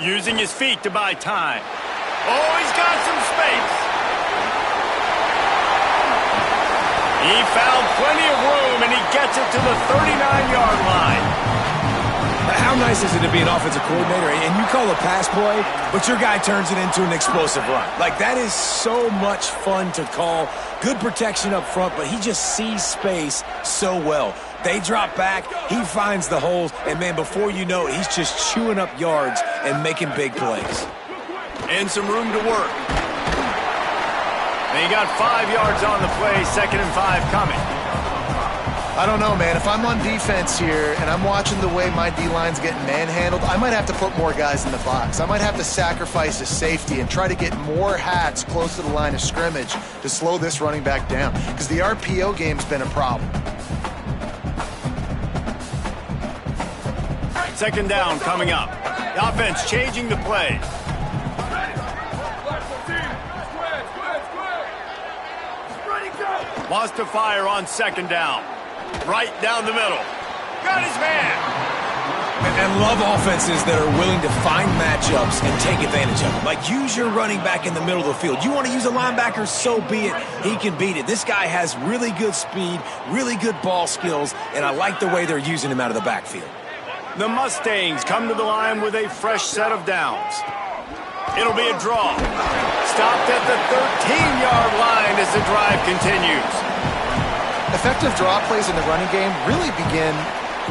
Using his feet to buy time. Oh, he's got some space. He found plenty of room, and he gets it to the 39-yard line. How nice is it to be an offensive coordinator and you call a pass play, but your guy turns it into an explosive run? Like, that is so much fun to call. Good protection up front, but he just sees space so well. They drop back, he finds the holes, and, man, before you know it, he's just chewing up yards and making big plays. And some room to work. And he got 5 yards on the play, 2nd and 5 coming. I don't know, man. If I'm on defense here and I'm watching the way my D-line's getting manhandled, I might have to put more guys in the box. I might have to sacrifice a safety and try to get more hats close to the line of scrimmage to slow this running back down, because the RPO game's been a problem. 2nd down coming up. The offense changing the play. Wants to fire on 2nd down. Right down the middle. Got his man. And love offenses that are willing to find matchups and take advantage of them. Like, use your running back in the middle of the field. You want to use a linebacker, so be it. He can beat it. This guy has really good speed, really good ball skills, and I like the way they're using him out of the backfield. The Mustangs come to the line with a fresh set of downs. It'll be a draw. Stopped at the 13-yard line as the drive continues. Effective draw plays in the running game really begin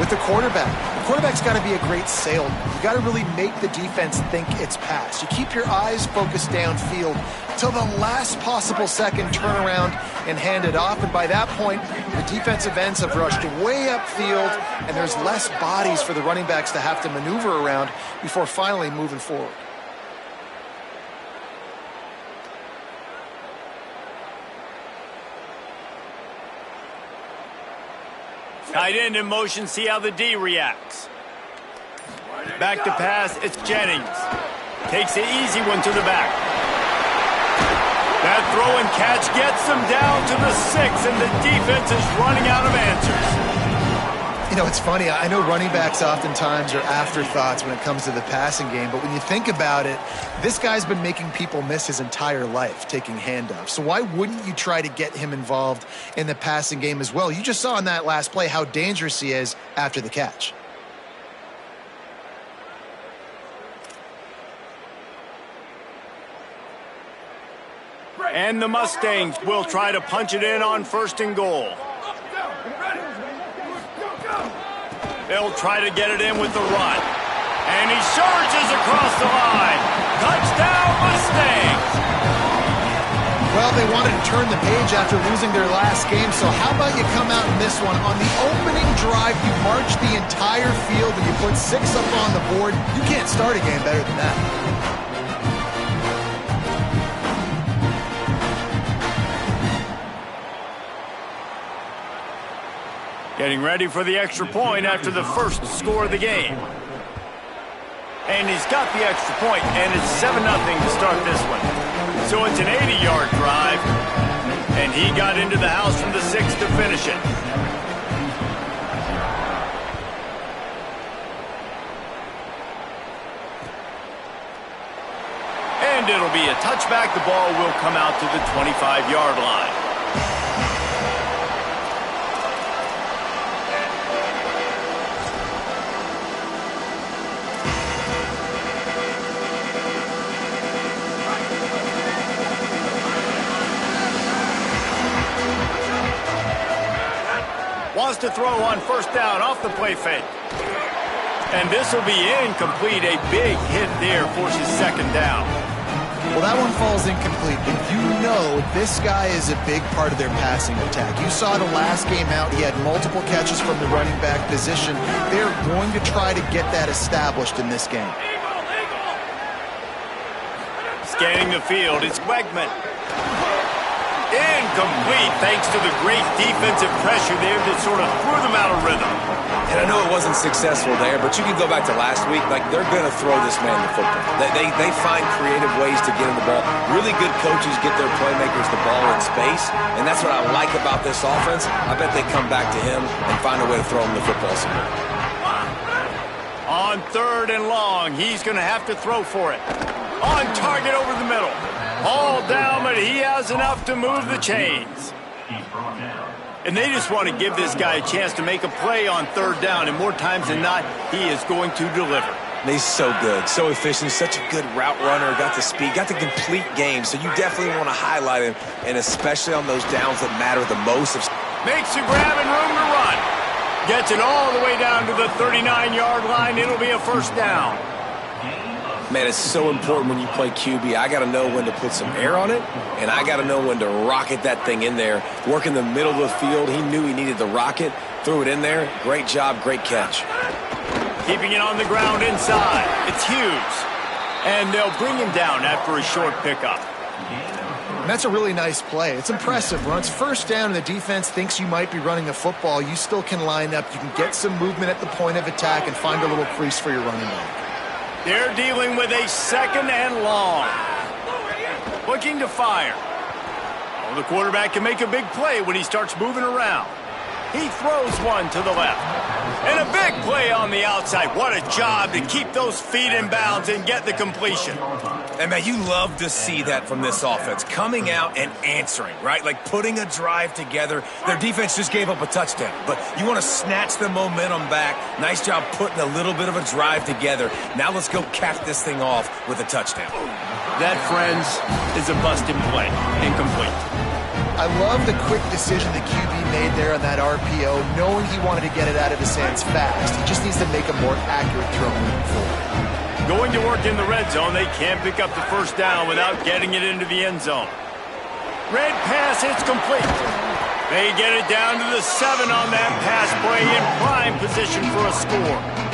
with the quarterback. The quarterback's got to be a great salesman. You got to really make the defense think it's pass. You keep your eyes focused downfield till the last possible second, turn around and hand it off. And by that point, the defensive ends have rushed way upfield, and there's less bodies for the running backs to have to maneuver around before finally moving forward. Tight end in motion, see how the D reacts. Back to pass, it's Jennings. Takes the easy one to the back. That throw and catch gets them down to the 6, and the defense is running out of answers. You know, it's funny. I know running backs oftentimes are afterthoughts when it comes to the passing game, but when you think about it, this guy's been making people miss his entire life taking handoffs. So why wouldn't you try to get him involved in the passing game as well? You just saw in that last play how dangerous he is after the catch. And the Mustangs will try to punch it in on 1st and goal. They'll try to get it in with the run. And he surges across the line. Touchdown, Mustangs! Well, they wanted to turn the page after losing their last game, so how about you come out in this one? On the opening drive, you march the entire field and you put 6 up on the board. You can't start a game better than that. Getting ready for the extra point after the first score of the game. And he's got the extra point, and it's 7-0 to start this one. So it's an 80-yard drive, and he got into the house from the 6 to finish it. And it'll be a touchback. The ball will come out to the 25-yard line. Wants to throw on 1st down off the play fake. And this will be incomplete. A big hit there forces 2nd down. Well, that one falls incomplete, but you know this guy is a big part of their passing attack. You saw the last game out. He had multiple catches from the running back position. They're going to try to get that established in this game. Scanning the field, it's Wegman. Incomplete, thanks to the great defensive pressure there that sort of threw them out of rhythm. And I know it wasn't successful there, but you can go back to last week. Like, they're going to throw this man the football. They find creative ways to get him the ball. Really good coaches get their playmakers the ball in space, and that's what I like about this offense. I bet they come back to him and find a way to throw him the football somewhere. On On 3rd and long, he's going to have to throw for it. On target over the middle. All down, but he has enough to move the chains. And they just want to give this guy a chance to make a play on 3rd down, and more times than not, he is going to deliver. He's so good, so efficient, such a good route runner, got the speed, got the complete game, so you definitely want to highlight him, and especially on those downs that matter the most. Makes a grab and room to run. Gets it all the way down to the 39-yard line. It'll be a 1st down. Man, it's so important when you play QB. I got to know when to put some air on it, and I got to know when to rocket that thing in there. Work in the middle of the field. He knew he needed the rocket, threw it in there. Great job, great catch. Keeping it on the ground inside. It's Hughes. And they'll bring him down after a short pickup. And that's a really nice play. It's impressive. When it's 1st down and the defense thinks you might be running the football, you still can line up. You can get some movement at the point of attack and find a little crease for your running back. They're dealing with a 2nd and long. Looking to fire. Oh, the quarterback can make a big play when he starts moving around. He throws one to the left. And a big play on the outside. What a job to keep those feet in bounds and get the completion. And, man, you love to see that from this offense. Coming out and answering, right? Like putting a drive together. Their defense just gave up a touchdown. But you want to snatch the momentum back. Nice job putting a little bit of a drive together. Now let's go cap this thing off with a touchdown. That, friends, is a busted play. Incomplete. I love the quick decision the QB made there on that RPO, knowing he wanted to get it out of his hands fast. He just needs to make a more accurate throw moving forward. Going to work in the red zone, they can't pick up the 1st down without getting it into the end zone. Red pass, it's complete. They get it down to the 7 on that pass play in prime position for a score.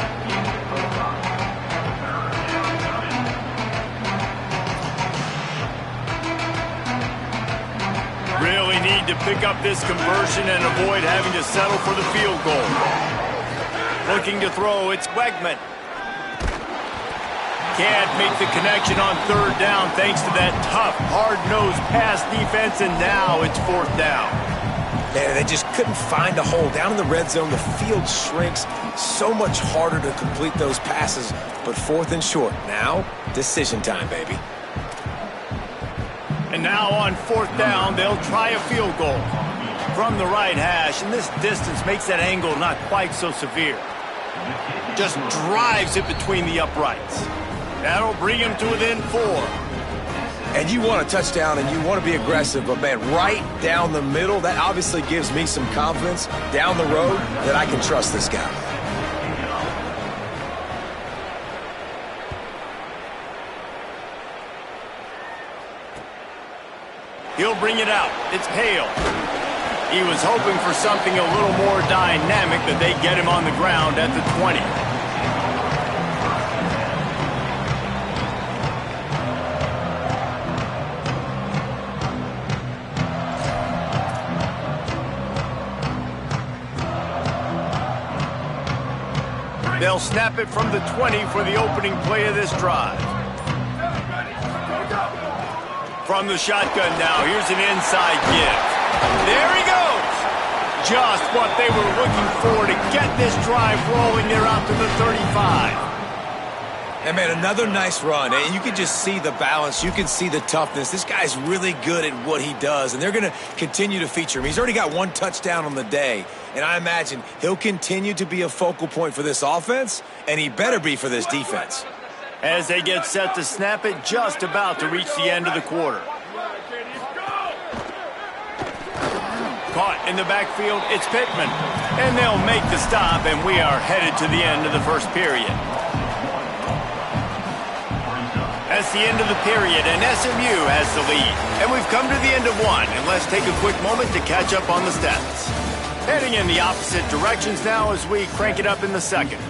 Really need to pick up this conversion and avoid having to settle for the field goal. Looking to throw, it's Wegman. Can't make the connection on 3rd down thanks to that tough, hard-nosed pass defense, and now it's 4th down. Man, they just couldn't find a hole. Down in the red zone, the field shrinks. So much harder to complete those passes, but 4th and short. Now, decision time, baby. And now on 4th down, they'll try a field goal from the right hash, and this distance makes that angle not quite so severe. Just drives it between the uprights. That'll bring him to within 4. And you want a touchdown and you want to be aggressive, but, man, right down the middle, that obviously gives me some confidence down the road that I can trust this guy. He'll bring it out. It's Hale. He was hoping for something a little more dynamic, that they get him on the ground at the 20. They'll snap it from the 20 for the opening play of this drive. From the shotgun now, here's an inside give. There he goes! Just what they were looking for to get this drive rolling. They're out to the 35. And, man, another nice run. And you can just see the balance. You can see the toughness. This guy's really good at what he does, and they're going to continue to feature him. He's already got 1 touchdown on the day, and I imagine he'll continue to be a focal point for this offense, and he better be for this defense. As they get set to snap it, just about to reach the end of the quarter. Caught in the backfield, it's Pittman. And they'll make the stop, and we are headed to the end of the first period. That's the end of the period, and SMU has the lead. And we've come to the end of one, and let's take a quick moment to catch up on the stats. Heading in the opposite directions now as we crank it up in the second.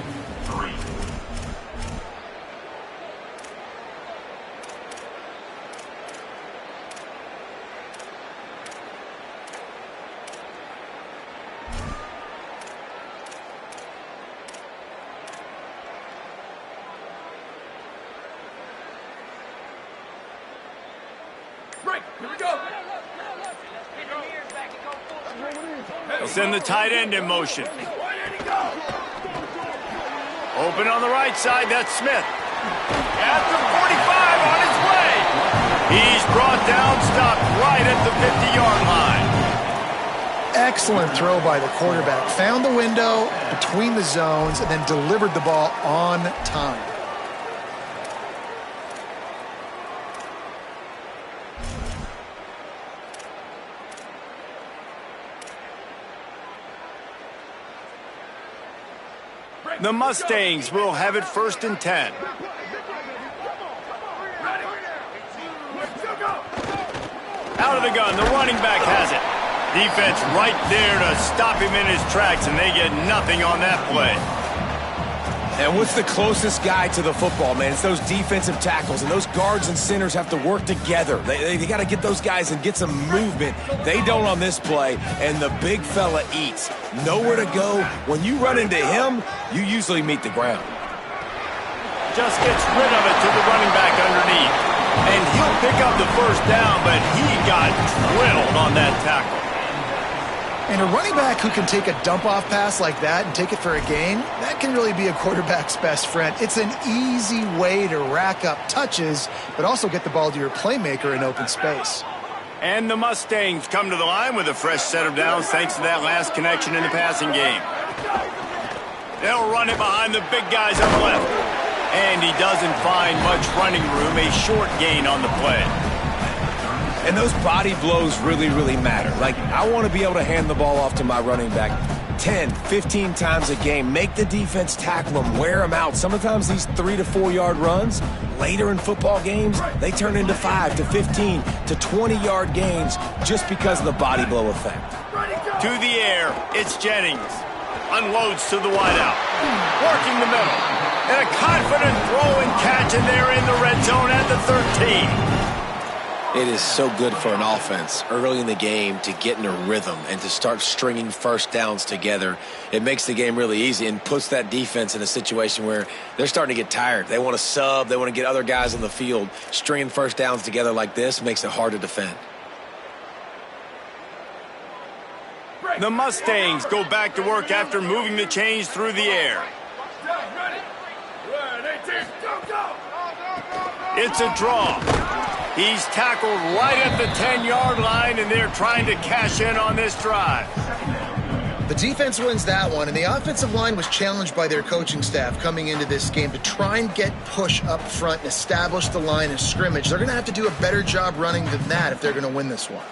They'll send the tight end in motion. Open on the right side, that's Smith. At the 45, on his way. He's brought down, stopped right at the 50-yard line. Excellent throw by the quarterback. Found the window between the zones and then delivered the ball on time. The Mustangs will have it 1st and 10. Out of the gun, the running back has it. Defense right there to stop him in his tracks, and they get nothing on that play. And what's the closest guy to the football, man? It's those defensive tackles, and those guards and centers have to work together. They got to get those guys and get some movement. They don't on this play, and the big fella eats. Nowhere to go. When you run into him, you usually meet the ground. Just gets rid of it to the running back underneath. And he'll pick up the 1st down, but he got drilled on that tackle. And a running back who can take a dump-off pass like that and take it for a gain, that can really be a quarterback's best friend. It's an easy way to rack up touches, but also get the ball to your playmaker in open space. And the Mustangs come to the line with a fresh set of downs thanks to that last connection in the passing game. They'll run it behind the big guys on the left. And he doesn't find much running room, a short gain on the play. And those body blows really, really matter. Like, I want to be able to hand the ball off to my running back 10, 15 times a game. Make the defense tackle them, wear them out. Sometimes these 3 to 4 yard runs, later in football games, they turn into 5 to 15 to 20-yard gains just because of the body blow effect. To the air, it's Jennings. Unloads to the wideout. Working the middle. And a confident throw and catch, and they're in the red zone at the 13. It is so good for an offense early in the game to get in a rhythm and to start stringing 1st downs together. It makes the game really easy and puts that defense in a situation where they're starting to get tired. They want to sub. They want to get other guys on the field. Stringing 1st downs together like this makes it hard to defend. The Mustangs go back to work after moving the chains through the air. It's a draw. He's tackled right at the 10-yard line, and they're trying to cash in on this drive. The defense wins that one, and the offensive line was challenged by their coaching staff coming into this game to try and get push up front and establish the line of scrimmage. They're going to have to do a better job running than that if they're going to win this one.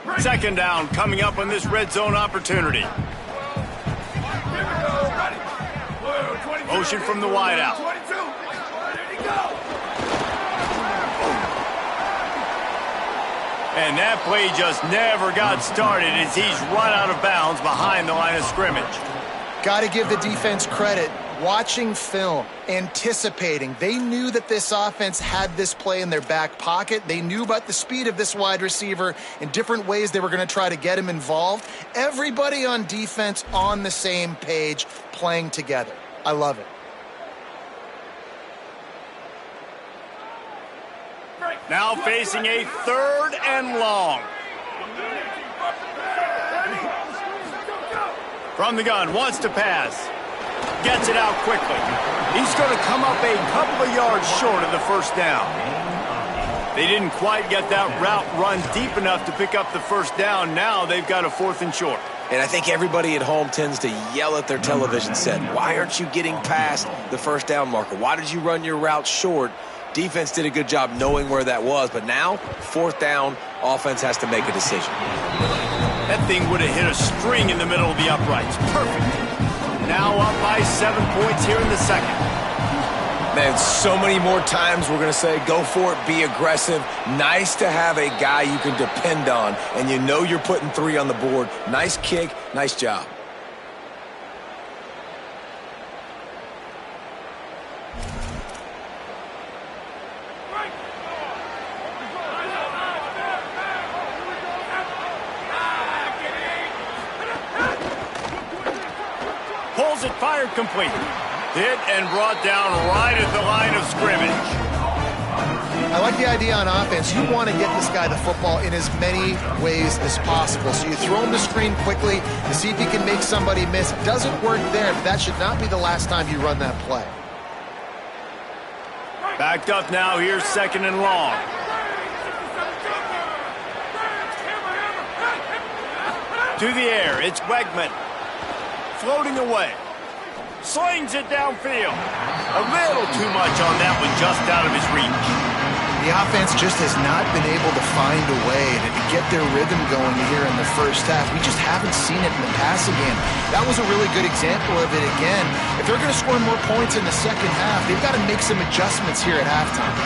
2nd down coming up on this red zone opportunity. Motion from the wideout. And that play just never got started as he's run out of bounds behind the line of scrimmage. Got to give the defense credit. Watching film, anticipating. They knew that this offense had this play in their back pocket. They knew about the speed of this wide receiver and different ways they were going to try to get him involved. Everybody on defense on the same page, playing together. I love it. Now facing a 3rd and long. From the gun, wants to pass. Gets it out quickly. He's going to come up a couple of yards short of the 1st down. They didn't quite get that route run deep enough to pick up the 1st down. Now they've got a 4th and short. And I think everybody at home tends to yell at their television set, why aren't you getting past the 1st down marker? Why did you run your route short? Defense did a good job knowing where that was, but now, 4th down, offense has to make a decision. That thing would have hit a string in the middle of the uprights. Perfect. Now up by 7 points here in the 2nd. Man, so many more times we're going to say, go for it, be aggressive. Nice to have a guy you can depend on, and you know you're putting 3 on the board. Nice kick, nice job. Pulls it, fired complete. Hit and brought down right at the line of scrimmage. I like the idea on offense. You want to get this guy the football in as many ways as possible. So you throw him the screen quickly to see if he can make somebody miss. It doesn't work there, but that should not be the last time you run that play. Backed up now, here's 2nd and long. To the air, it's Wegman. Floating away. Slings it downfield. A little too much on that one, just out of his reach. The offense just has not been able to find a way to get their rhythm going here in the first half. We just haven't seen it in the passing game. That was a really good example of it again. If they're going to score more points in the second half, they've got to make some adjustments here at halftime.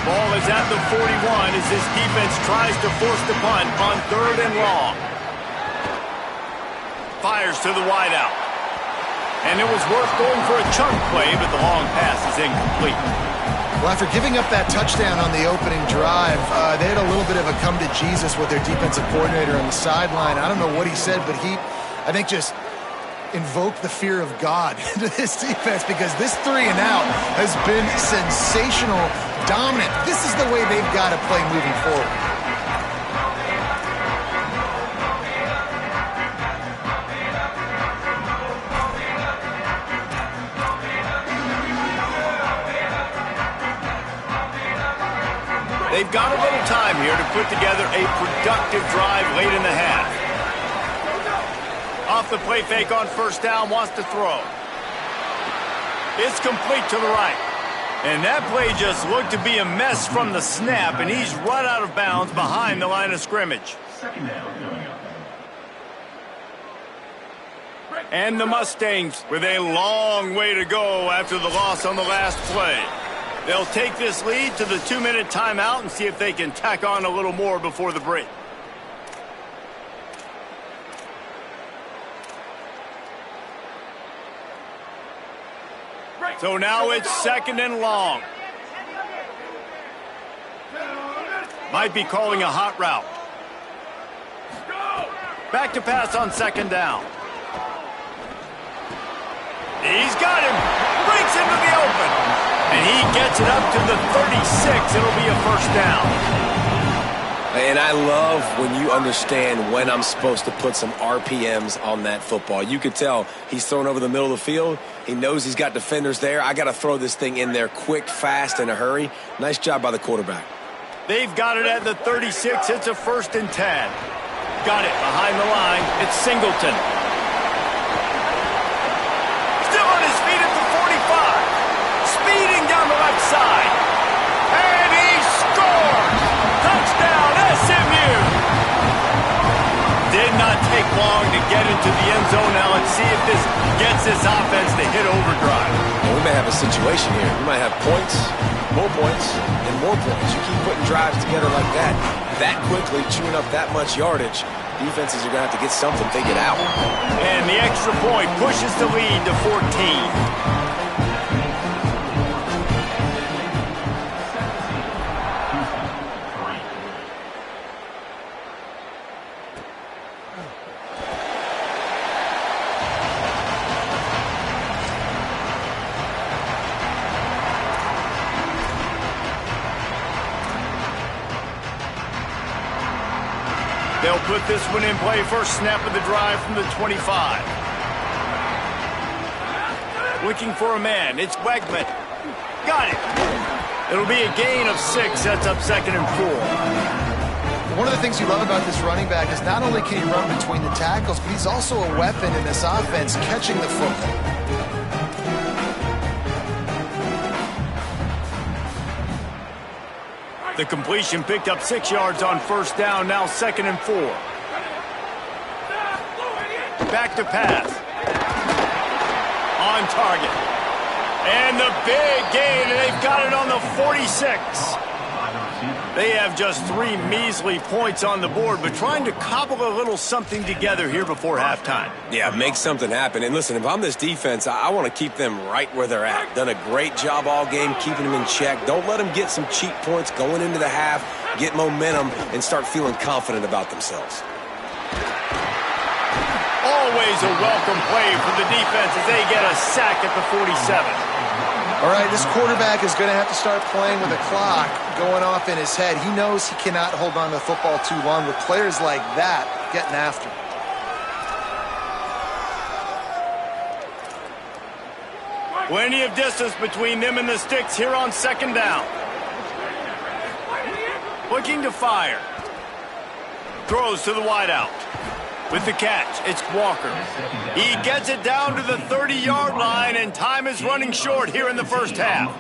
Ball is at the 41 as this defense tries to force the punt on 3rd and long. Fires to the wideout. And it was worth going for a chunk play, but the long pass is incomplete. Well, after giving up that touchdown on the opening drive, they had a little bit of a come to Jesus with their defensive coordinator on the sideline. I don't know what he said, but he, I think, just invoked the fear of God into this defense, because this 3 and out has been sensational, dominant. This is the way they've got to play moving forward. They've got a little time here to put together a productive drive late in the half. Off the play fake on 1st down, wants to throw. It's complete to the right. And that play just looked to be a mess from the snap, and he's run out of bounds behind the line of scrimmage. And the Mustangs with a long way to go after the loss on the last play. They'll take this lead to the 2-minute timeout and see if they can tack on a little more before the break. So now it's 2nd and long. Might be calling a hot route. Back to pass on 2nd down. He's got him. Breaks into the open. And he gets it up to the 36. It'll be a 1st down. And I love when you understand when I'm supposed to put some RPMs on that football. You could tell he's thrown over the middle of the field. He knows he's got defenders there. I got to throw this thing in there quick, fast, in a hurry. Nice job by the quarterback. They've got it at the 36. It's a 1st and 10. Got it behind the line. It's Singleton. Still on his feet at the 45. Speeding down the left side. And he scores! Touchdown, SMU! Did not take long to get into the end zone. Now let's see if this gets this offense to hit overdrive. Well, we may have a situation here. We might have points, more points, and more points. You keep putting drives together like that quickly, chewing up that much yardage, defenses are going to have to get something figured out. And the extra point pushes the lead to 14. They'll put this one in play. First snap of the drive from the 25. Looking for a man. It's Wegman. Got it. It'll be a gain of 6. Sets up 2nd and 4. One of the things you love about this running back is not only can he run between the tackles, but he's also a weapon in this offense, catching the football. The completion picked up 6 yards on 1st down. Now 2nd and 4. Back to pass. On target. And the big gain, and they've got it on the 46. They have just 3 measly points on the board, but trying to cobble a little something together here before halftime. Yeah, make something happen. And listen, if I'm this defense, I want to keep them right where they're at. Done a great job all game keeping them in check. Don't let them get some cheap points going into the half, get momentum, and start feeling confident about themselves. Always a welcome play for the defense as they get a sack at the 47. All right, this quarterback is going to have to start playing with a clock going off in his head. He knows he cannot hold on to the football too long with players like that getting after him. Plenty of distance between them and the sticks here on second down. Looking to fire. Throws to the wideout. With the catch, it's Walker. He gets it down to the 30-yard line, and time is running short here in the first half.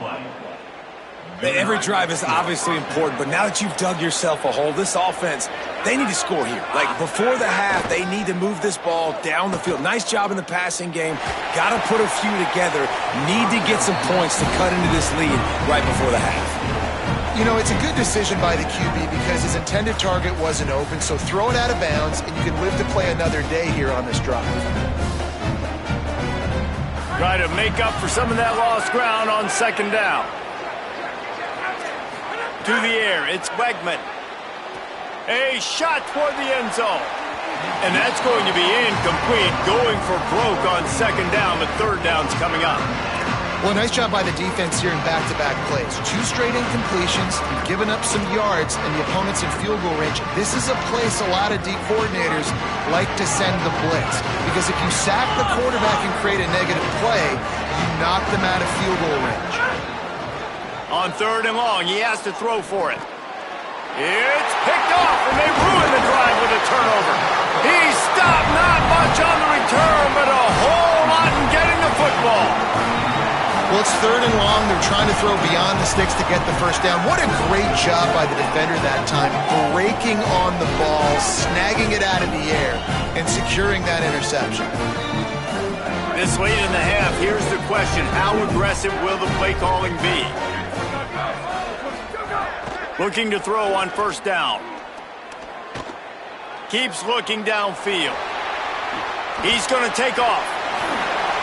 Every drive is obviously important, but now that you've dug yourself a hole, this offense, they need to score here. Like, before the half, they need to move this ball down the field. Nice job in the passing game. Got to put a few together. Need to get some points to cut into this lead right before the half. You know, it's a good decision by the QB because his intended target wasn't open, so throw it out of bounds, and you can live to play another day here on this drive. Try to make up for some of that lost ground on second down. To the air, it's Wegman. A shot toward the end zone. And that's going to be incomplete, going for broke on second down, but third down's coming up. Well, nice job by the defense here in back-to-back plays. 2 straight incompletions, you've given up some yards, and the opponent's in field goal range. This is a place a lot of D coordinators like to send the blitz, because if you sack the quarterback and create a negative play, you knock them out of field goal range. On third and long, he has to throw for it. It's picked off, and they ruin the drive with a turnover. He stopped not much on the return, but a whole lot in getting the football. Well, it's third and long. They're trying to throw beyond the sticks to get the first down. What a great job by the defender that time, breaking on the ball, snagging it out of the air, and securing that interception. This late in the half, here's the question. How aggressive will the play calling be? Looking to throw on first down. Keeps looking downfield. He's going to take off.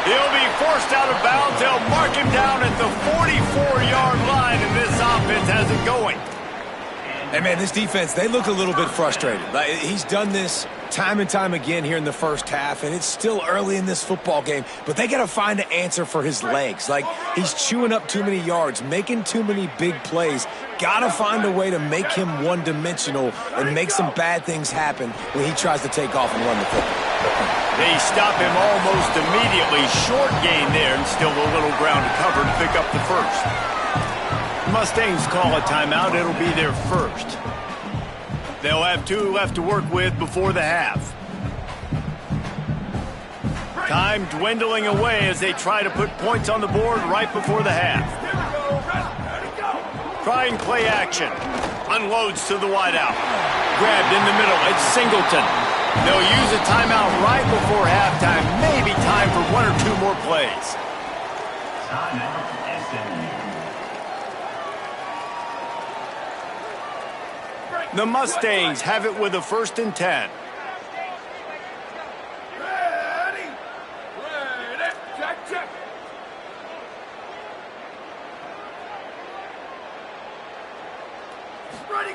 He'll be forced out of bounds. They'll mark him down at the 44-yard line, and this offense has it going. Hey, man, this defense, they look a little bit frustrated. Like, he's done this time and time again here in the first half, and it's still early in this football game, but they got to find an answer for his legs. Like, he's chewing up too many yards, making too many big plays. Got to find a way to make him one-dimensional and make some bad things happen when he tries to take off and run the football. They stop him almost immediately. Short gain there, and still a little ground to cover to pick up the first. Mustangs call a timeout. It'll be their first. They'll have 2 left to work with before the half. Time dwindling away as they try to put points on the board right before the half. Trying play action. Unloads to the wideout. Grabbed in the middle. It's Singleton. They'll use a timeout right before halftime. Maybe time for 1 or 2 more plays. The Mustangs have it with a 1st and 10.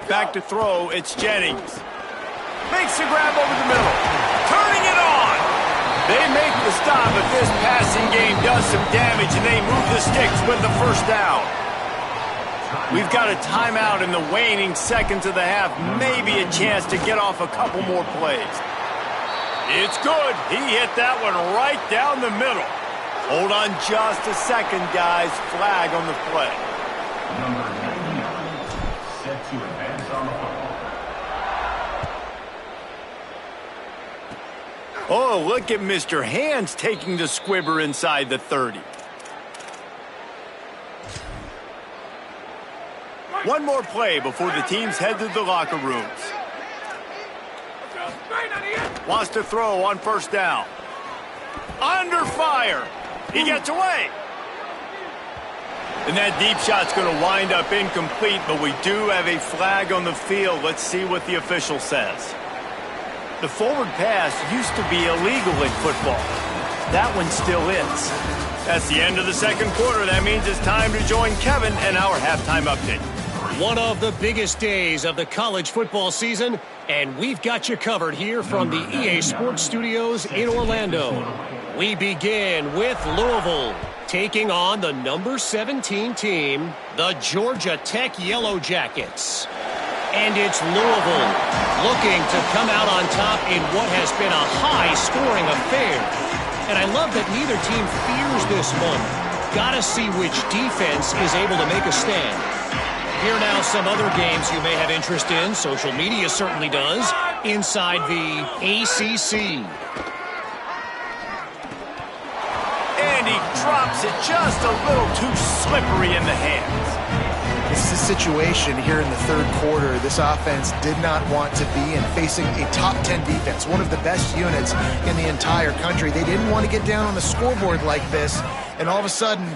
Back to throw, it's Jennings. Makes the grab over the middle. Turning it on. They make the stop, but this passing game does some damage, and they move the sticks with the first down. We've got a timeout in the waning seconds of the half. Maybe a chance to get off a couple more plays. It's good. He hit that one right down the middle. Hold on just a second, guys. Flag on the play. Number 99, set to advance on the football. Oh, look at Mr. Hands taking the squibber inside the 30. One more play before the teams head to the locker rooms. Wants to throw on first down. Under fire. He gets away. And that deep shot's going to wind up incomplete, but we do have a flag on the field. Let's see what the official says. The forward pass used to be illegal in football. That one still is. That's the end of the second quarter. That means it's time to join Kevin and our halftime update. One of the biggest days of the college football season, and we've got you covered here from the EA Sports Studios in Orlando. We begin with Louisville. taking on the number 17 team, the Georgia Tech Yellow Jackets. And it's Louisville looking to come out on top in what has been a high-scoring affair. And I love that neither team fears this one. Gotta see which defense is able to make a stand. Here now some other games you may have interest in. Social media certainly does. Inside the ACC. And he drops it just a little too slippery in the hands. This is a situation here in the third quarter this offense did not want to be in, facing a top 10 defense, one of the best units in the entire country. They didn't want to get down on the scoreboard like this and all of a sudden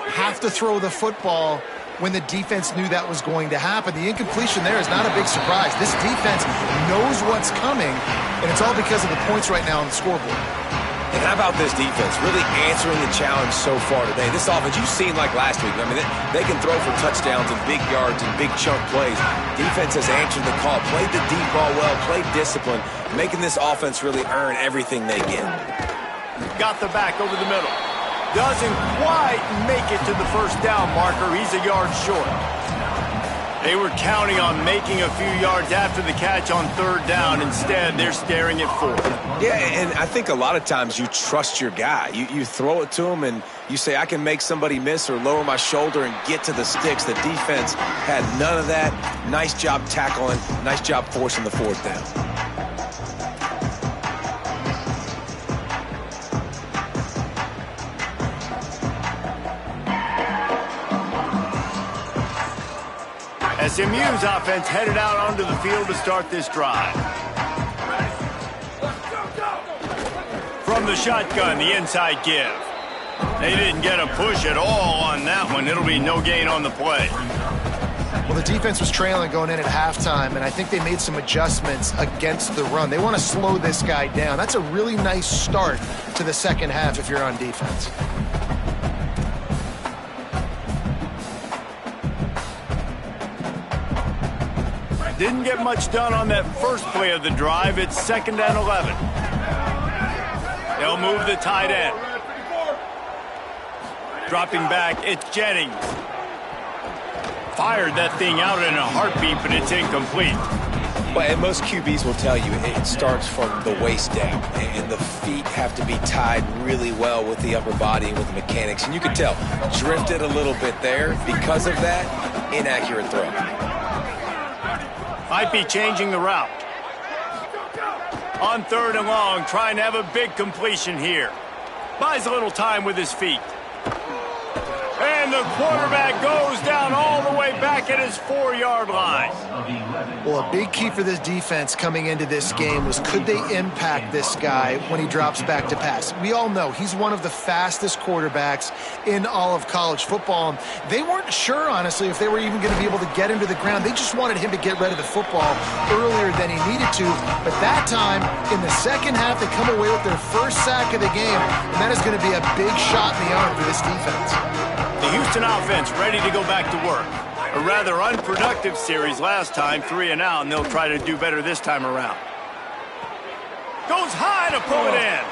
have to throw the football when the defense knew that was going to happen. The incompletion there is not a big surprise. This defense knows what's coming, and it's all because of the points right now on the scoreboard. And how about this defense really answering the challenge so far today? This offense, you've seen like last week. I mean, they can throw for touchdowns and big yards and big chunk plays. Defense has answered the call, played the deep ball well, played discipline, making this offense really earn everything they get. Got the back over the middle. Doesn't quite make it to the first down marker. He's a yard short. They were counting on making a few yards after the catch on third down. Instead, they're staring at fourth. Yeah, and I think a lot of times you trust your guy. You throw it to him and you say, I can make somebody miss or lower my shoulder and get to the sticks. The defense had none of that. Nice job tackling. Nice job forcing the fourth down. SMU's offense headed out onto the field to start this drive. From the shotgun, the inside give. They didn't get a push at all on that one. It'll be no gain on the play. Well, the defense was trailing going in at halftime, and I think they made some adjustments against the run. They want to slow this guy down. That's a really nice start to the second half if you're on defense. Didn't get much done on that first play of the drive. It's 2nd and 11. They'll move the tight end. Dropping back, it's Jennings. Fired that thing out in a heartbeat, but it's incomplete. Well, and most QBs will tell you it starts from the waist down, and the feet have to be tied really well with the upper body and with the mechanics. And you can tell, drifted a little bit there. Because of that, inaccurate throw. Might be changing the route. On 3rd and long, trying to have a big completion here. Buys a little time with his feet. And the quarterback goes down all the way back at his 4-yard line. Well, a big key for this defense coming into this game was could they impact this guy when he drops back to pass? We all know he's one of the fastest quarterbacks in all of college football. They weren't sure, honestly, if they were even going to be able to get him to the ground. They just wanted him to get rid of the football earlier than he needed to. But that time, in the second half, they come away with their first sack of the game, and that is going to be a big shot in the arm for this defense. The Houston offense ready to go back to work. A rather unproductive series last time, 3 and out, and they'll try to do better this time around. Goes high to pull it in.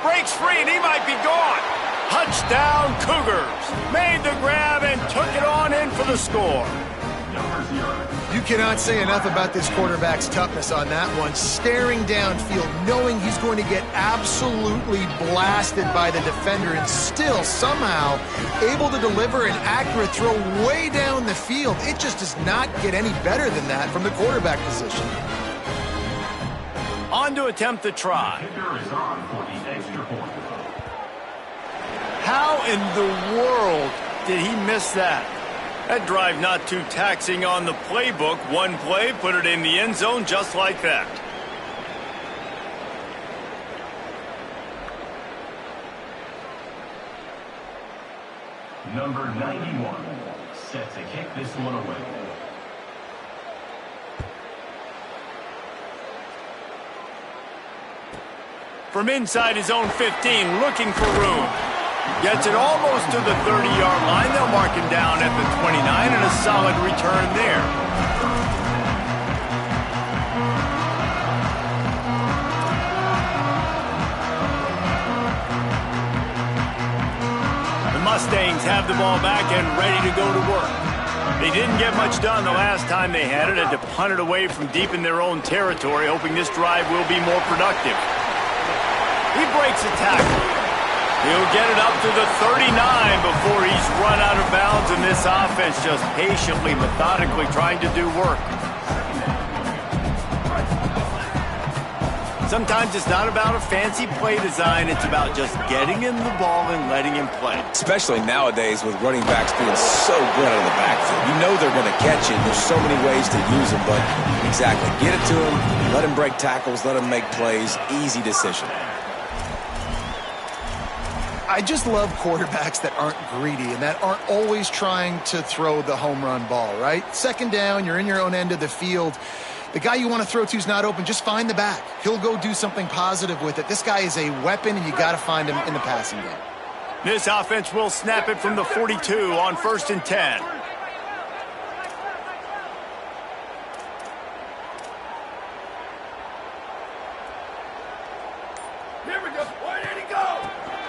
Breaks free, and he might be gone. Touchdown, Cougars. Made the grab and took it on in for the score. You cannot say enough about this quarterback's toughness on that one. Staring downfield, knowing he's going to get absolutely blasted by the defender, and still somehow able to deliver an accurate throw way down the field. It just does not get any better than that from the quarterback position. On to attempt the try. How in the world did he miss that? That drive not too taxing on the playbook. One play, put it in the end zone just like that. Number 91, set to kick this one away. From inside his own 15, looking for room. Gets it almost to the 30-yard line. They'll mark him down at the 29, and a solid return there. They must Mustangs have the ball back and ready to go to work. They didn't get much done the last time they had it, had to punt it away from deep in their own territory, hoping this drive will be more productive. He breaks a tackle. He'll get it up to the 39 before he's run out of bounds, and this offense just patiently, methodically trying to do work. Sometimes it's not about a fancy play design. It's about just getting him the ball and letting him play. Especially nowadays with running backs being so good out of the backfield. You know they're going to catch it. There's so many ways to use them, but exactly. Get it to him, let him break tackles, let him make plays. Easy decision. I just love quarterbacks that aren't greedy and that aren't always trying to throw the home run ball, right? Second down, you're in your own end of the field. The guy you want to throw to is not open. Just find the back. He'll go do something positive with it. This guy is a weapon, and you got to find him in the passing game. This offense will snap it from the 42 on 1st and 10. Here we go. Where did he go?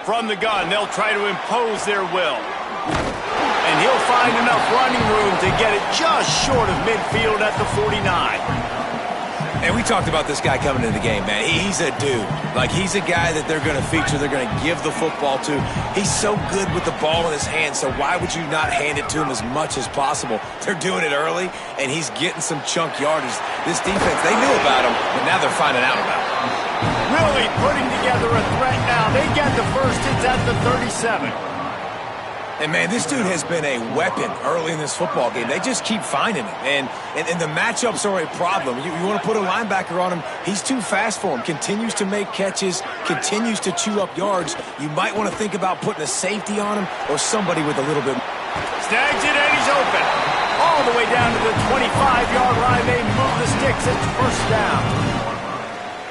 From the gun, they'll try to impose their will. And he'll find enough running room to get it just short of midfield at the 49. And we talked about this guy coming into the game, man. He's a dude. Like, he's a guy that they're going to feature, they're going to give the football to. He's so good with the ball in his hands, so why would you not hand it to him as much as possible? They're doing it early, and he's getting some chunk yardage. This defense, they knew about him, but now they're finding out about him. Really putting together a threat now. They get the first hits at the 37. And, man, this dude has been a weapon early in this football game. They just keep finding him. And the matchups are a problem. You want to put a linebacker on him, he's too fast for him. Continues to make catches, continues to chew up yards. You might want to think about putting a safety on him or somebody with a little bit. Snags it, and he's open. All the way down to the 25-yard line. They move the sticks. It's first down.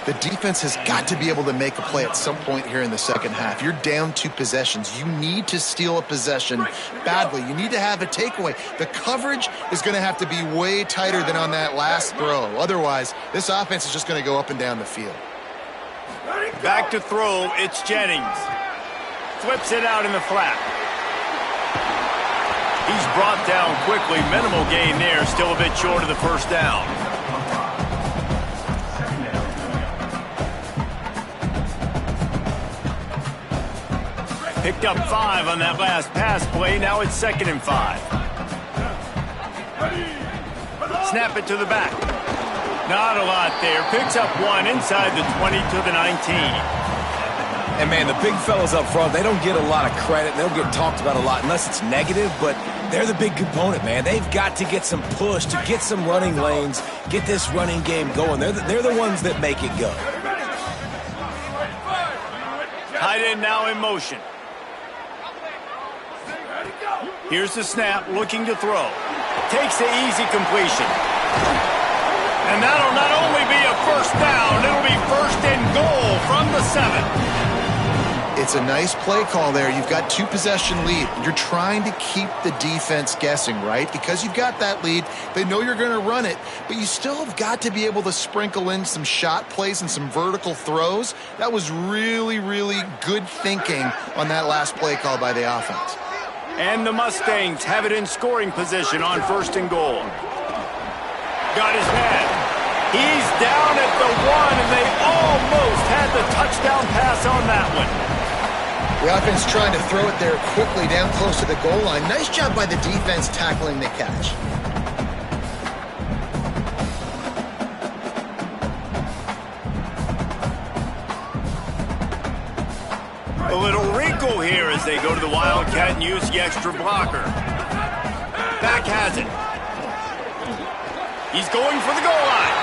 The defense has got to be able to make a play at some point here in the second half. You're down 2 possessions. You need to steal a possession badly. You need to have a takeaway. The coverage is going to have to be way tighter than on that last throw. Otherwise, this offense is just going to go up and down the field. Back to throw, it's Jennings. Flips it out in the flat. He's brought down quickly. Minimal gain there. Still a bit short of the first down. Picked up 5 on that last pass play. Now it's 2nd and 5. Snap it to the back. Not a lot there. Picks up 1 inside the 20 to the 19. And, man, the big fellas up front, they don't get a lot of credit. They don't get talked about a lot unless it's negative, but they're the big component, man. They've got to get some push, to get some running lanes, get this running game going. They're the ones that make it go. Tight end now in motion. Here's the snap, looking to throw. Takes the easy completion. And that'll not only be a first down, it'll be 1st and goal from the 7. It's a nice play call there. You've got 2 possession lead. You're trying to keep the defense guessing, right? Because you've got that lead. They know you're going to run it, but you still have got to be able to sprinkle in some shot plays and some vertical throws. That was really, really good thinking on that last play call by the offense. And the Mustangs have it in scoring position on 1st and goal. Got his man. He's down at the 1, and they almost had the touchdown pass on that one. The offense trying to throw it there quickly down close to the goal line. Nice job by the defense tackling the catch. A little wrinkle here as they go to the Wildcat and use the extra blocker. Back has it. He's going for the goal line.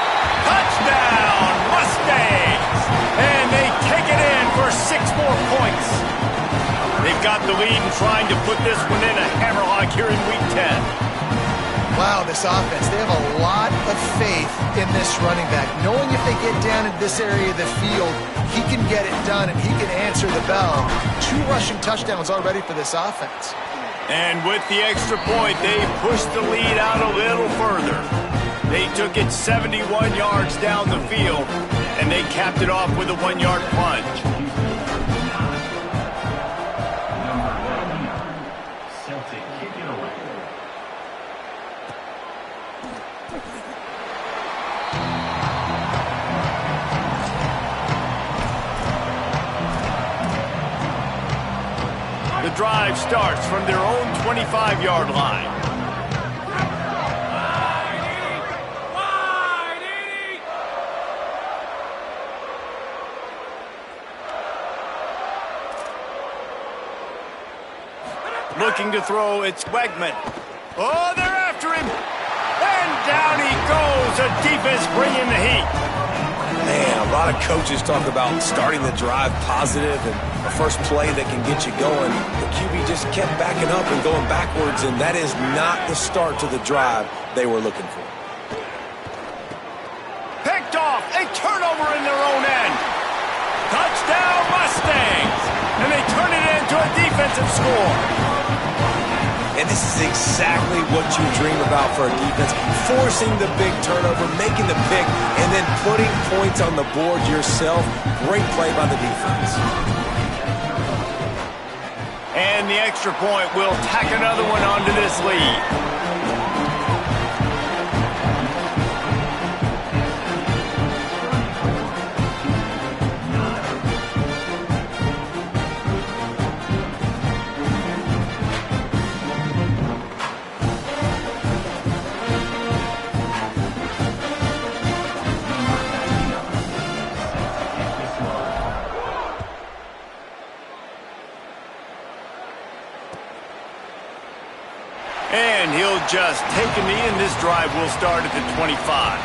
Touchdown, Mustangs! And they take it in for 6 more points. They've got the lead and trying to put this one in a hammerlock here in Week 10. Wow, this offense, they have a lot of faith in this running back. Knowing if they get down in this area of the field, he can get it done and he can answer the bell. 2 rushing touchdowns already for this offense. And with the extra point, they pushed the lead out a little further. They took it 71 yards down the field, and they capped it off with a 1-yard plunge. The drive starts from their own 25-yard line. Looking to throw, it's Wegman. Oh, they're after him. And down he goes. The defense bringing the heat. Man, a lot of coaches talk about starting the drive positive and the first play that can get you going. The QB just kept backing up and going backwards, and that is not the start to the drive they were looking for. Picked off. A turnover in their own end. Touchdown Mustangs. And they turn it into a defensive score. And this is exactly what you dream about for a defense. Forcing the big turnover, making the pick, and then putting points on the board yourself. Great play by the defense. And the extra point will tack another one onto this lead. And he'll just take a knee, and this drive will start at the 25.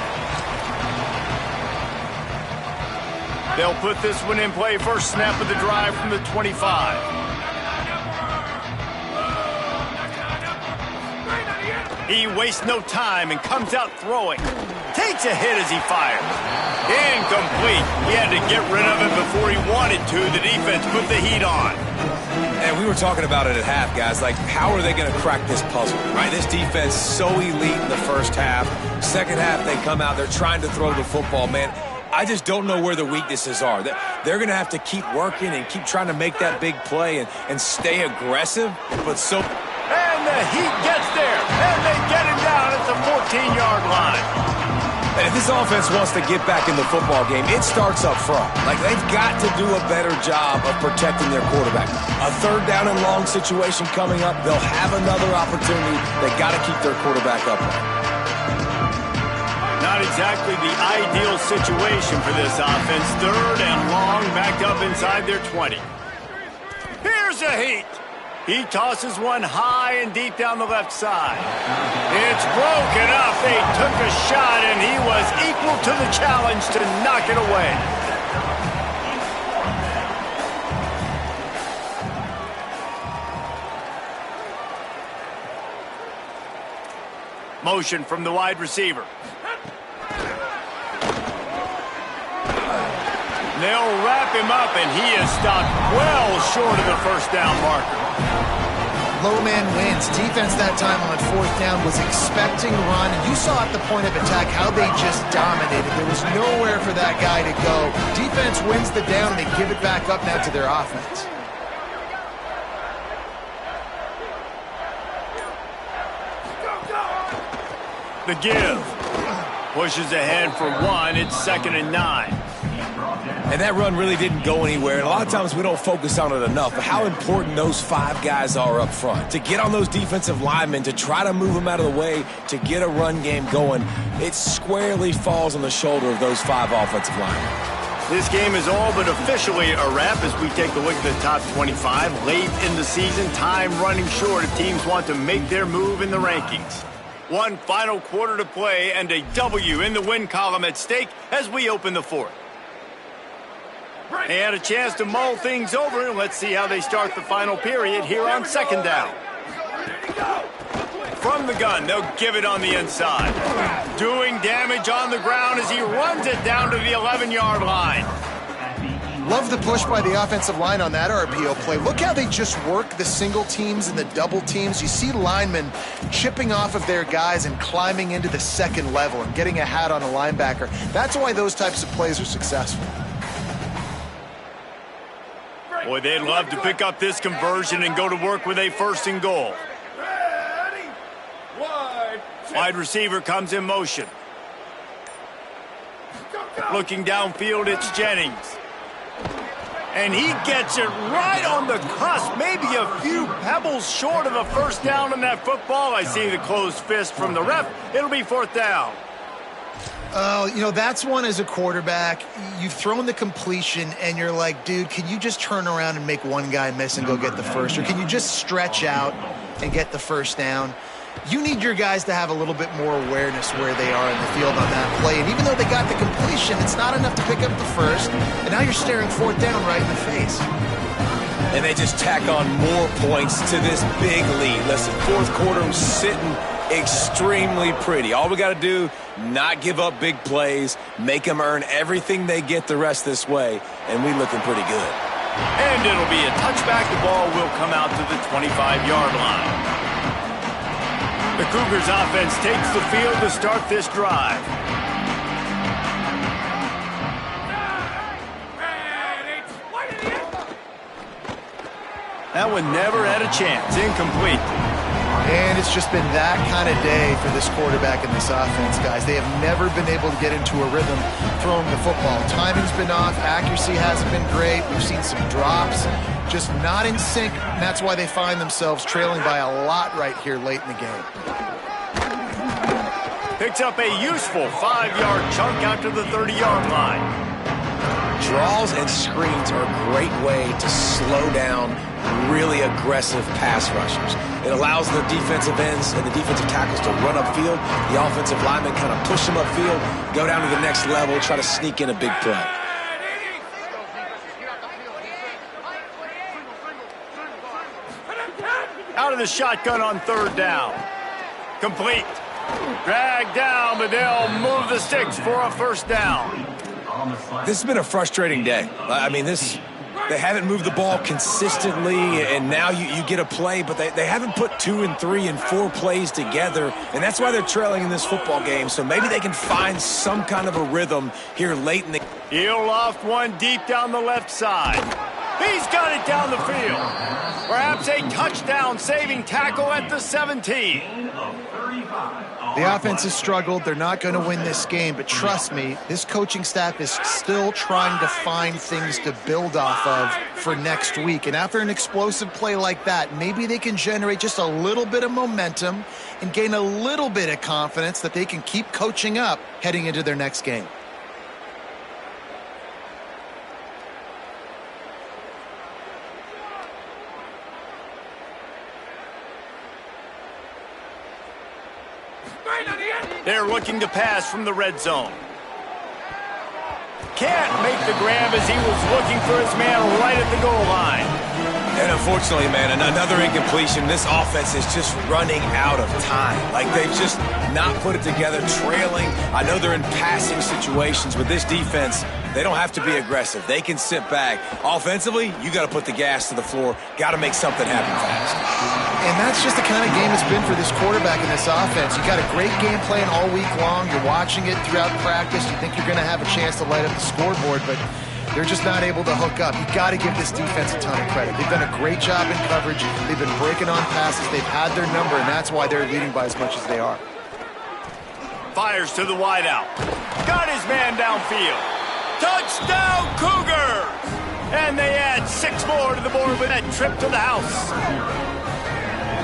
They'll put this one in play. First snap of the drive from the 25. He wastes no time and comes out throwing. Takes a hit as he fires. Incomplete. He had to get rid of it before he wanted to. The defense put the heat on. And we were talking about it at half, guys. Like, how are they going to crack this puzzle, right? This defense so elite in the first half. Second half, they come out. They're trying to throw the football, man. I just don't know where the weaknesses are. They're going to have to keep working and keep trying to make that big play and stay aggressive. And the heat gets there. And they get him down at the 14-yard line. And if this offense wants to get back in the football game, it starts up front. Like, they've got to do a better job of protecting their quarterback. A third down and long situation coming up, they'll have another opportunity. They got to keep their quarterback upright. Not exactly the ideal situation for this offense. Third and long, backed up inside their 20. Here's a heat. He tosses one high and deep down the left side. It's broken up. They took a shot, and he was equal to the challenge to knock it away. Motion from the wide receiver. They'll wrap him up, and he is stopped well short of the first down marker. Low man wins. Defense that time on fourth down was expecting run. And you saw at the point of attack how they just dominated. There was nowhere for that guy to go. Defense wins the down, and they give it back up now to their offense. The give. Pushes ahead for one. It's 2nd and 9. And that run really didn't go anywhere. And a lot of times we don't focus on it enough. But how important those five guys are up front. To get on those defensive linemen, to try to move them out of the way, to get a run game going, it squarely falls on the shoulder of those five offensive linemen. This game is all but officially a wrap as we take a look at the top 25. Late in the season, time running short if teams want to make their move in the rankings. One final quarter to play and a W in the win column at stake as we open the fourth. They had a chance to mull things over, and let's see how they start the final period here on 2nd down. From the gun, they'll give it on the inside. Doing damage on the ground as he runs it down to the 11-yard line. Love the push by the offensive line on that RPO play. Look how they just work the single teams and the double teams. You see linemen chipping off of their guys and climbing into the second level and getting a hat on a linebacker. That's why those types of plays are successful. Boy, they'd love to pick up this conversion and go to work with a 1st and goal. Wide Wide receiver comes in motion. Looking downfield, it's Jennings. And he gets it right on the cusp, maybe a few pebbles short of a first down on that football. I see the closed fist from the ref. It'll be fourth down. That's one as a quarterback. You've thrown the completion, and you're like, dude, can you just turn around and make one guy miss and go get the first? Or can you just stretch out and get the first down? You need your guys to have a little bit more awareness where they are in the field on that play. And even though they got the completion, it's not enough to pick up the first. And now you're staring fourth down right in the face. And they just tack on more points to this big lead. Listen, fourth quarter was sitting extremely pretty. All we got to do, not give up big plays, make them earn everything they get the rest this way, and we looking pretty good. And it'll be a touchback. The ball will come out to the 25-yard line. The Cougars offense takes the field to start this drive. That one never had a chance. Incomplete. And it's just been that kind of day for this quarterback and this offense, guys. They have never been able to get into a rhythm throwing the football. Timing's been off. Accuracy hasn't been great. We've seen some drops. Just not in sync, and that's why they find themselves trailing by a lot right here late in the game. Picks up a useful 5-yard chunk out to the 30-yard line. Draws and screens are a great way to slow down really aggressive pass rushers. It allows the defensive ends and the defensive tackles to run upfield. The offensive linemen kind of push them upfield, go down to the next level, try to sneak in a big play. Out of the shotgun on third down. Complete. Dragged down, but they'll move the sticks for a first down. This has been a frustrating day. I mean, they haven't moved the ball consistently, and now you get a play, but they haven't put 2 and 3 and 4 plays together, and that's why they're trailing in this football game. So maybe they can find some kind of a rhythm here late in the game. He'll loft one deep down the left side. He's got it down the field. Perhaps a touchdown-saving tackle at the 17. The offense has struggled. They're not going to win this game, but trust me, this coaching staff is still trying to find things to build off of for next week. And after an explosive play like that, maybe they can generate just a little bit of momentum and gain a little bit of confidence that they can keep coaching up heading into their next game. They're looking to pass from the red zone. Can't make the grab as he was looking for his man right at the goal line. And unfortunately, man, another incompletion. This offense is just running out of time. Like, they've just not put it together, trailing. I know they're in passing situations, but this defense, they don't have to be aggressive. They can sit back. Offensively, you got to put the gas to the floor. Got to make something happen fast. And that's just the kind of game it's been for this quarterback and this offense. You got a great game plan all week long. You're watching it throughout practice. You think you're going to have a chance to light up the scoreboard, but they're just not able to hook up. You got to give this defense a ton of credit. They've done a great job in coverage. They've been breaking on passes. They've had their number, and that's why they're leading by as much as they are. Fires to the wideout. Got his man downfield. Touchdown, Cougars! And they add 6 more to the board with that trip to the house.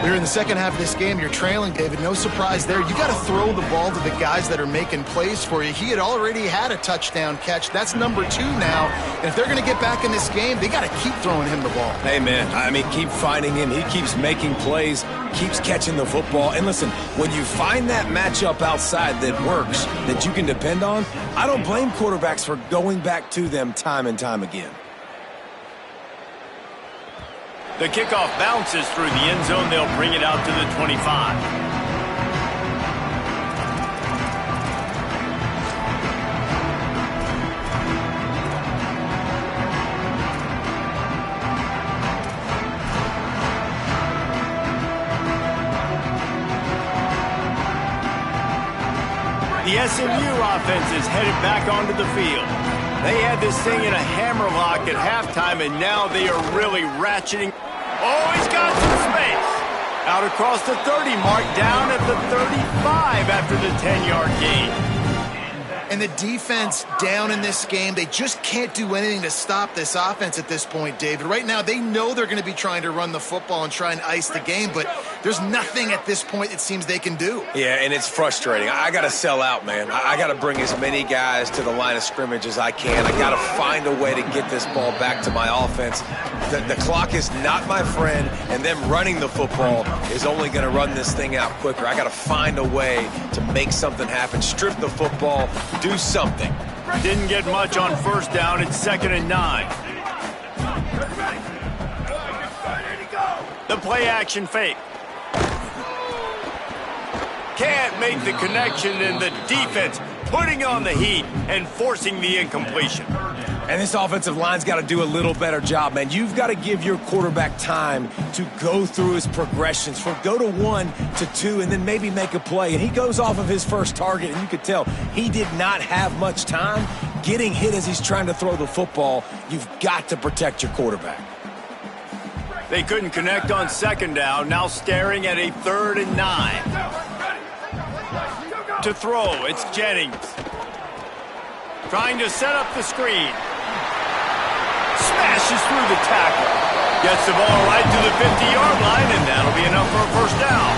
We're in the second half of this game. You're trailing, David. No surprise there. You got to throw the ball to the guys that are making plays for you. He had already had a touchdown catch. That's number 2 now. And if they're going to get back in this game, they got to keep throwing him the ball. Hey, man, I mean, keep finding him. He keeps making plays, keeps catching the football. And listen, when you find that matchup outside that works, that you can depend on, I don't blame quarterbacks for going back to them time and time again. The kickoff bounces through the end zone. They'll bring it out to the 25. The SMU offense is headed back onto the field. They had this thing in a hammerlock at halftime, and now they are really ratcheting. Oh, he's got some space. Out across the 30 mark, down at the 35 after the 10-yard gain. And the defense down in this game, they just can't do anything to stop this offense at this point, David. Right now, they know they're going to be trying to run the football and try and ice the game, but there's nothing at this point it seems they can do. Yeah, and it's frustrating. I got to sell out, man. I got to bring as many guys to the line of scrimmage as I can. I got to find a way to get this ball back to my offense. The clock is not my friend, and them running the football is only going to run this thing out quicker. I got to find a way to make something happen, strip the football, do something. Didn't get much on first down. It's 2nd and 9. The play action fake. Can't make the connection, and the defense putting on the heat and forcing the incompletion. And this offensive line's got to do a little better job, man. You've got to give your quarterback time to go through his progressions, from go to 1 to 2, and then maybe make a play. And he goes off of his first target, and you could tell he did not have much time getting hit as he's trying to throw the football. You've got to protect your quarterback. They couldn't connect on 2nd down, now staring at a 3rd and 9. To throw, it's Jennings. Trying to set up the screen. Smashes through the tackle. Gets the ball right to the 50-yard line, and that'll be enough for a first down.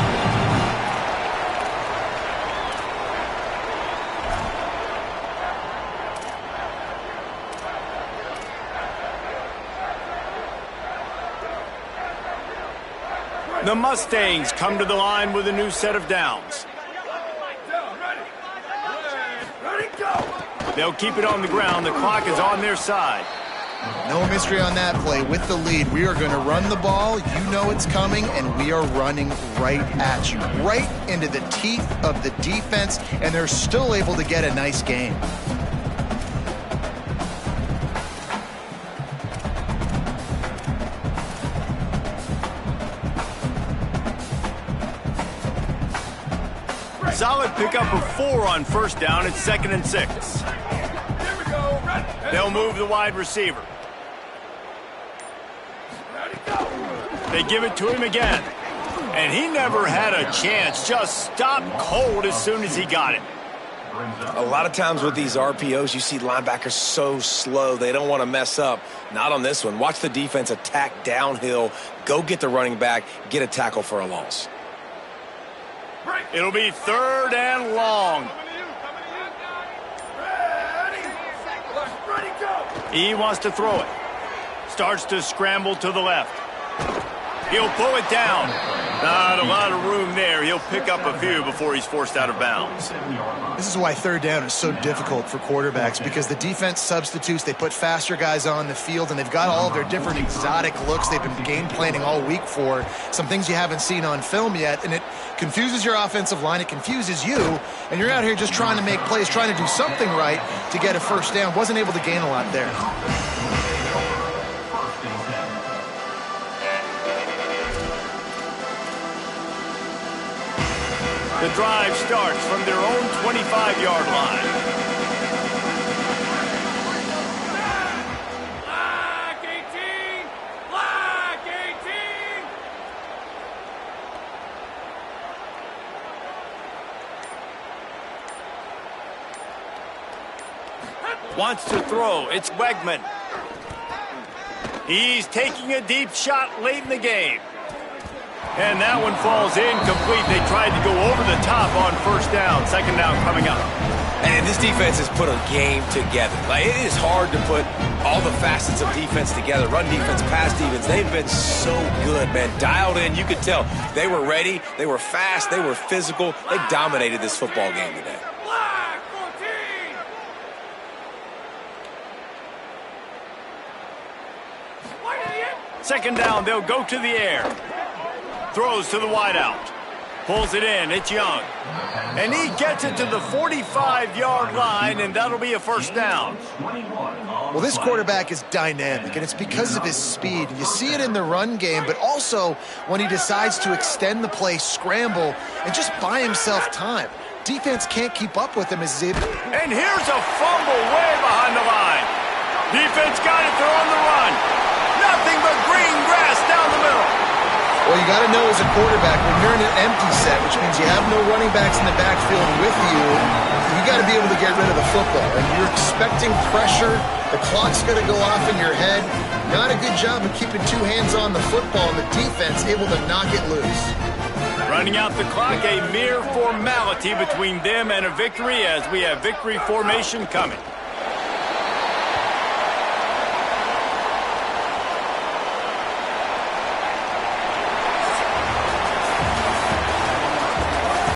The Mustangs come to the line with a new set of downs. They'll keep it on the ground. The clock is on their side. No mystery on that play. With the lead, we are going to run the ball. You know it's coming, and we are running right at you, right into the teeth of the defense, and they're still able to get a nice gain. Solid pickup of 4 on first down. It's 2nd and 6. They'll move the wide receiver. They give it to him again. And he never had a chance. Just stopped cold as soon as he got it. A lot of times with these RPOs, you see linebackers so slow. They don't want to mess up. Not on this one. Watch the defense attack downhill. Go get the running back. Get a tackle for a loss. It'll be 3rd and long. He wants to throw it. Starts to scramble to the left. He'll pull it down. Not a lot of room there. He'll pick up a few before he's forced out of bounds. This is why 3rd down is so difficult for quarterbacks, because the defense substitutes. They put faster guys on the field, and they've got all of their different exotic looks they've been game planning all week for. Some things you haven't seen on film yet, and it confuses your offensive line. It confuses you, and you're out here just trying to make plays, trying to do something right to get a first down. Wasn't able to gain a lot there. The drive starts from their own 25-yard line. Flag 18! Flag 18! Wants to throw. It's Wegman. He's taking a deep shot late in the game. And that one falls incomplete. They tried to go over the top on first down. 2nd down coming up. And this defense has put a game together. Like, it is hard to put all the facets of defense together. Run defense, pass defense. They've been so good, man. Dialed in. You could tell they were ready. They were fast. They were physical. They dominated this football game today. Flag 14! 2nd down. They'll go to the air. Throws to the wideout. Pulls it in. It's Young. And he gets it to the 45-yard line, and that'll be a first down. Well, this quarterback is dynamic, and it's because of his speed. You see it in the run game, but also when he decides to extend the play, scramble, and just buy himself time. Defense can't keep up with him as he's able. And here's a fumble way behind the line. Defense got it. They're on the run. Nothing but green grass down the middle. Well, you got to know as a quarterback, when you're in an empty set, which means you have no running backs in the backfield with you, you got to be able to get rid of the football. And you're expecting pressure. The clock's going to go off in your head. Not a good job of keeping two hands on the football, and the defense able to knock it loose. Running out the clock, a mere formality between them and a victory as we have victory formation coming.